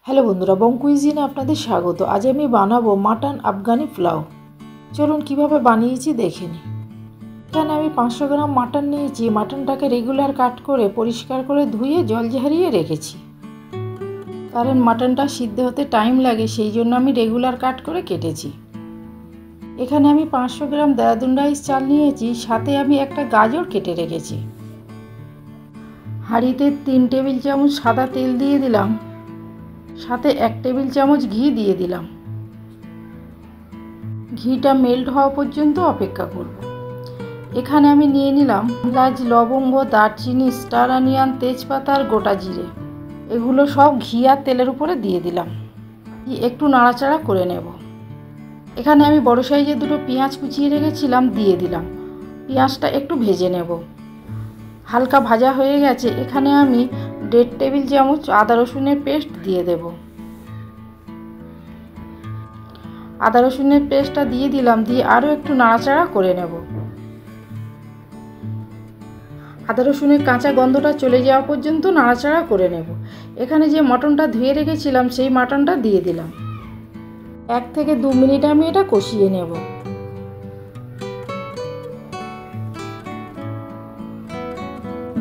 Hello বন্ধুরা, বং কুইজিনে আপনাদের স্বাগত। আজ আমি বানাবো মাটন আফগানি পোলাও। চলুন কিভাবে বানিয়েছি দেখে নিই। এখানে আমি 500 গ্রাম মাটন নিয়েছি। মাটনটাকে রেগুলার কাট করে পরিষ্কার করে ধুয়ে জল ঝরিয়ে রেখেছি, কারণ মাটনটা সিদ্ধ হতে টাইম লাগে, সেই জন্য আমি রেগুলার কাট করে কেটেছি। এখানে আমি 500 গ্রাম দেরাদুন রাইস চাল নিয়েছি, সাথে আমি একটা গাজর কেটে রেখেছি। হাঁড়িতে 3 টেবিল চামচ সাদা তেল দিয়ে দিলাম, সাথে 1 টেবিল চামচ ঘি দিয়ে দিলাম। ঘিটা মেল্ট হওয়া পর্যন্ত অপেক্ষা করব। এখানে আমি নিয়ে নিলাম এলাচ, লবঙ্গ, দারচিনি, স্টার অনিয়ন, তেজপাতা আর গোটা জিরে। এগুলো সব ঘি আর তেলের উপরে দিয়ে দিলাম। একটু নাড়াচাড়া করে নেব। এখানে আমি বড় সাইজের 2টো পেঁয়াজ কুচিয়ে রেখেছিলাম, দিয়ে দিলাম। পেঁয়াজটা একটু ভেজে নেব। হালকা ভাজা হয়ে গেছে। এখানে আমি 1.5 টেবিল চামচ আদা রসুনের পেস্ট দিয়ে দেব। আদা রসুনের পেস্টটা দিয়ে দিলাম, দিয়ে আরও একটু নাড়াচাড়া করে নেব। আদা রসুনের কাঁচা গন্ধটা চলে যাওয়া পর্যন্ত নাড়াচাড়া করে নেব। এখানে যে মটনটা ধুয়ে রেখেছিলাম সেই মটনটা দিয়ে দিলাম। 1 থেকে 2 মিনিট আমি এটা কষিয়ে নেব।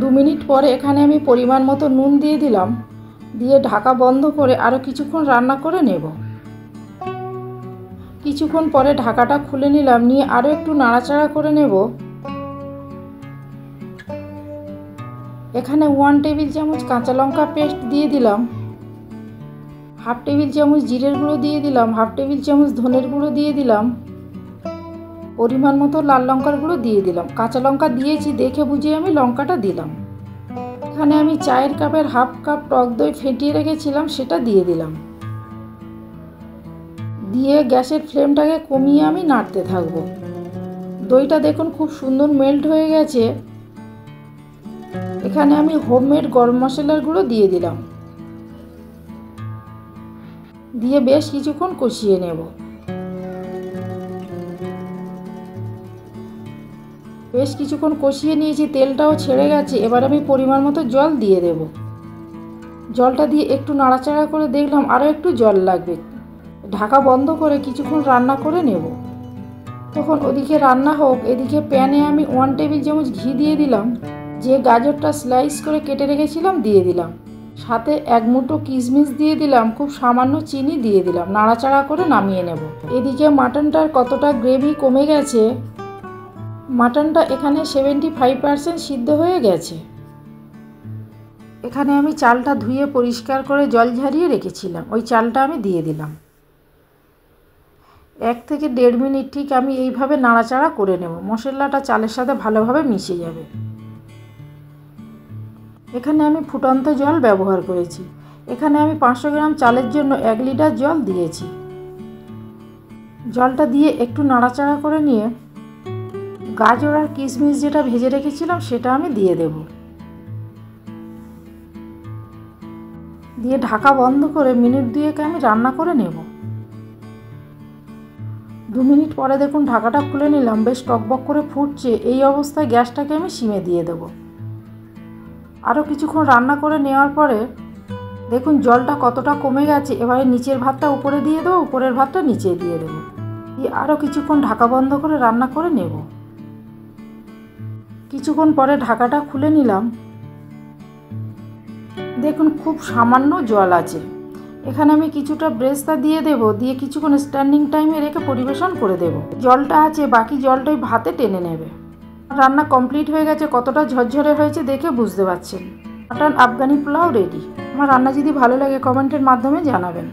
দু মিনিট পরে এখানে আমি পরিমাণ মতো নুন দিয়ে দিলাম, দিয়ে ঢাকা বন্ধ করে আরও কিছুক্ষণ রান্না করে নেব। কিছুক্ষণ পরে ঢাকাটা খুলে নিলাম, নিয়ে আরও একটু নাড়াচাড়া করে নেব। এখানে 1 টেবিল চামচ কাঁচা লঙ্কা পেস্ট দিয়ে দিলাম, 1/2 টেবিল চামচ জিরের গুঁড়ো দিয়ে দিলাম, 1/2 টেবিল চামচ ধনের গুঁড়ো দিয়ে দিলাম, পরিমাণ মতো লাল লঙ্কার গুঁড়ো দিয়ে দিলাম। কাঁচা লঙ্কা দিয়েছি, দেখে বুঝে আমি লঙ্কাটা দিলাম। এখানে আমি চায়ের কাপের 1/2 কাপ টক দই ফেটিয়ে রেখেছিলাম, সেটা দিয়ে দিলাম। দিয়ে গ্যাসের ফ্লেমটাকে কমিয়ে আমি নাড়তে থাকবো। দইটা দেখুন খুব সুন্দর মেল্ট হয়ে গেছে। এখানে আমি হোমমেড গরম মশলার গুঁড়ো দিয়ে দিলাম, দিয়ে বেশ কিছুক্ষণ কষিয়ে নেব। বেশ কিছুক্ষণ কষিয়ে নিয়েছি, তেলটাও ছেড়ে গেছে। এবার আমি পরিমাণ মতো জল দিয়ে দেব। জলটা দিয়ে একটু নাড়াচাড়া করে দেখলাম আরও একটু জল লাগবে। ঢাকা বন্ধ করে কিছুক্ষণ রান্না করে নেব। তখন ওদিকে রান্না হোক, এদিকে প্যানে আমি 1 টেবিল চামচ ঘি দিয়ে দিলাম। যে গাজরটা স্লাইস করে কেটে রেখেছিলাম দিয়ে দিলাম, সাথে 1 মুঠো কিশমিশ দিয়ে দিলাম, খুব সামান্য চিনি দিয়ে দিলাম। নাড়াচাড়া করে নামিয়ে নেব। এদিকে মাটনটার কতটা গ্রেভি কমে গেছে। মাটনটা এখানে 75% সিদ্ধ হয়ে গেছে। এখানে আমি চালটা ধুয়ে পরিষ্কার করে জল ঝরিয়ে রেখেছিলাম, ওই চালটা আমি দিয়ে দিলাম। 1 থেকে 1.5 মিনিট ঠিক আমি এইভাবে নাড়াচাড়া করে নেব। মশলাটা চালের সাথে ভালোভাবে মিশে যাবে। এখানে আমি ফুটন্ত জল ব্যবহার করেছি। এখানে আমি 500 গ্রাম চালের জন্য 1 লিটার জল দিয়েছি। জলটা দিয়ে একটু নাড়াচাড়া করে নিয়ে গাজর আর কিশমিশ যেটা ভেজে রেখেছিলাম সেটা আমি দিয়ে দেব। দিয়ে ঢাকা বন্ধ করে মিনিট 2 আমি রান্না করে নেব। 2 মিনিট পরে দেখুন ঢাকাটা খুলে নিলাম, বেশ টকবক করে ফুটছে। এই অবস্থায় গ্যাসটাকে আমি সিমে দিয়ে দেব। আরও কিছুক্ষণ রান্না করে নেওয়ার পরে দেখুন জলটা কতটা কমে গেছে। এবারে নিচের ভাতটা উপরে দিয়ে দেবো, উপরের ভাতটা নিচে দিয়ে দেবো। দিয়ে আরও কিছুক্ষণ ঢাকা বন্ধ করে রান্না করে নেব। কিছুক্ষণ পরে ঢাকাটা খুলে নিলাম। দেখুন খুব সামান্য জল আছে। এখানে আমি কিছুটা ব্রেস্তা দিয়ে দেব, দিয়ে কিছুক্ষণ স্ট্যান্ডিং টাইমে রেখে পরিবেশন করে দেব। জলটা আছে, বাকি জলটাই ভাতে টেনে নেবে। রান্না কমপ্লিট হয়ে গেছে। কতটা ঝরঝরে হয়েছে দেখে বুঝতে পারছেন। Mutton Afghani pulao ready. আমার রান্না যদি ভালো লাগে কমেন্টের মাধ্যমে জানাবেন।